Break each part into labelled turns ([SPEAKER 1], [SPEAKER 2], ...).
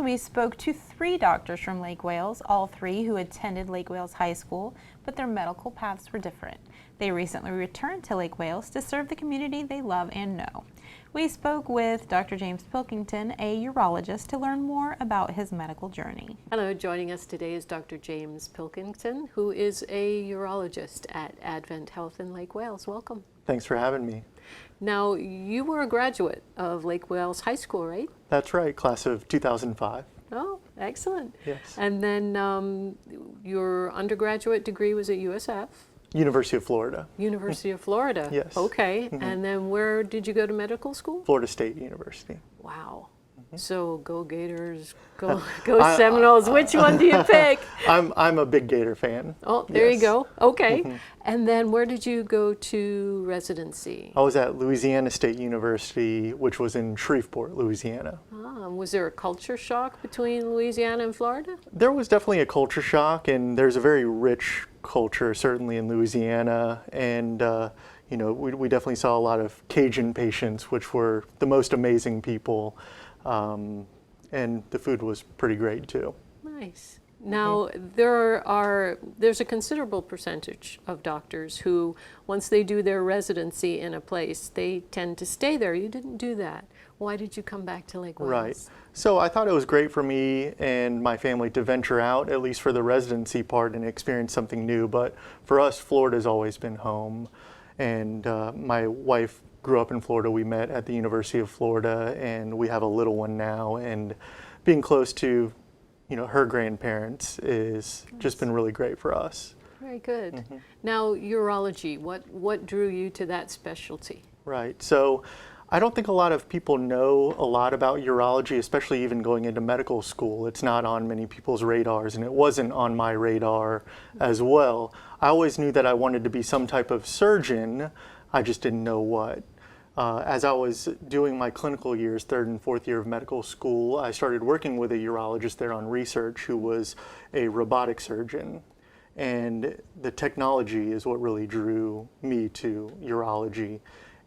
[SPEAKER 1] we spoke to 3 doctors from Lake Wales, all 3 who attended Lake Wales High School, but their medical paths were different. They recently returned to Lake Wales to serve the community they love and know. We spoke with Dr. James Pilkington, a urologist, to learn more about his medical journey.
[SPEAKER 2] Hello, joining us today is Dr. James Pilkington, who is a urologist at Advent Health in Lake Wales. Welcome.
[SPEAKER 3] Thanks for having me.
[SPEAKER 2] Now, you were a graduate of Lake Wales High School, right?
[SPEAKER 3] That's right, class of 2005.
[SPEAKER 2] Oh, excellent.
[SPEAKER 3] Yes.
[SPEAKER 2] And then your undergraduate degree was at USF?
[SPEAKER 3] University of Florida.
[SPEAKER 2] University of Florida?
[SPEAKER 3] Yes.
[SPEAKER 2] Okay. And then where did you go to medical school?
[SPEAKER 3] Florida State University.
[SPEAKER 2] Wow. So go Gators, go Seminoles. Which one do you pick?
[SPEAKER 3] I'm a big Gator fan.
[SPEAKER 2] Oh, there
[SPEAKER 3] Yes.
[SPEAKER 2] you go. Okay. And then where did you go to residency?
[SPEAKER 3] I was at Louisiana State University, which was in Shreveport, Louisiana.
[SPEAKER 2] Was there a culture shock between Louisiana and Florida?
[SPEAKER 3] There was definitely a culture shock, and there's a very rich culture, certainly in Louisiana, and you know, we definitely saw a lot of Cajun patients, which were the most amazing people, and the food was pretty great too.
[SPEAKER 2] Nice. Now, there's a considerable percentage of doctors who, once they do their residency in a place, they tend to stay there. You didn't do that. Why did you come back to Lake Wales?
[SPEAKER 3] Right. So I thought it was great for me and my family to venture out, at least for the residency part, and experience something new. But for us, Florida's always been home. And my wife grew up in Florida. We met at the University of Florida, and we have a little one now. And being close to, you know, her grandparents is just been really great for us.
[SPEAKER 2] Very good. Now, urology, what drew you to that specialty?
[SPEAKER 3] Right. So I don't think a lot of people know a lot about urology, especially even going into medical school. It's not on many people's radars, and it wasn't on my radar as well. I always knew that I wanted to be some type of surgeon. I just didn't know what. As I was doing my clinical years, 3rd and 4th year of medical school, I started working with a urologist there on research who was a robotic surgeon. And the technology is what really drew me to urology.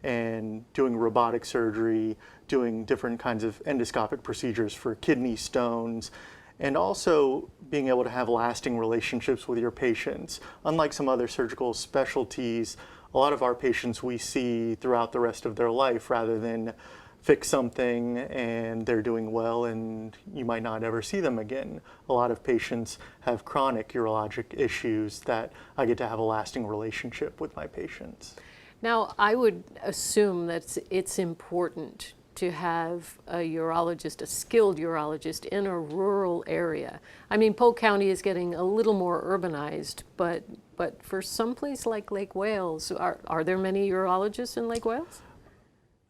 [SPEAKER 3] And doing robotic surgery, doing different kinds of endoscopic procedures for kidney stones, and also being able to have lasting relationships with your patients. Unlike some other surgical specialties, a lot of our patients we see throughout the rest of their life rather than fix something and they're doing well and you might not ever see them again. A lot of patients have chronic urologic issues that I get to have a lasting relationship with my patients.
[SPEAKER 2] Now, I would assume that it's important to have a urologist, a skilled urologist in a rural area. I mean, Polk County is getting a little more urbanized, but for some place like Lake Wales, are there many urologists in Lake Wales?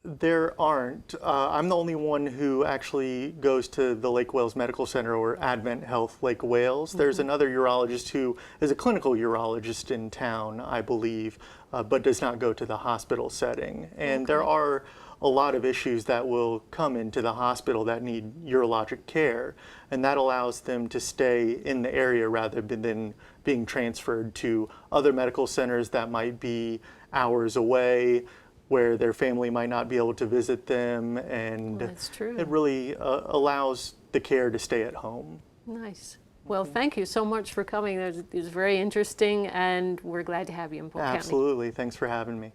[SPEAKER 3] There aren't. I'm the only one who actually goes to the Lake Wales Medical Center or Advent Health Lake Wales. There's another urologist who is a clinical urologist in town, I believe, but does not go to the hospital setting. And there are a lot of issues that will come into the hospital that need urologic care, and that allows them to stay in the area rather than being transferred to other medical centers that might be hours away, where their family might not be able to visit them, and
[SPEAKER 2] That's true.
[SPEAKER 3] it really allows the care to stay at home.
[SPEAKER 2] Nice. Well, thank you so much for coming. It was very interesting, and we're glad to have you in Polk County.
[SPEAKER 3] Absolutely. Thanks for having me.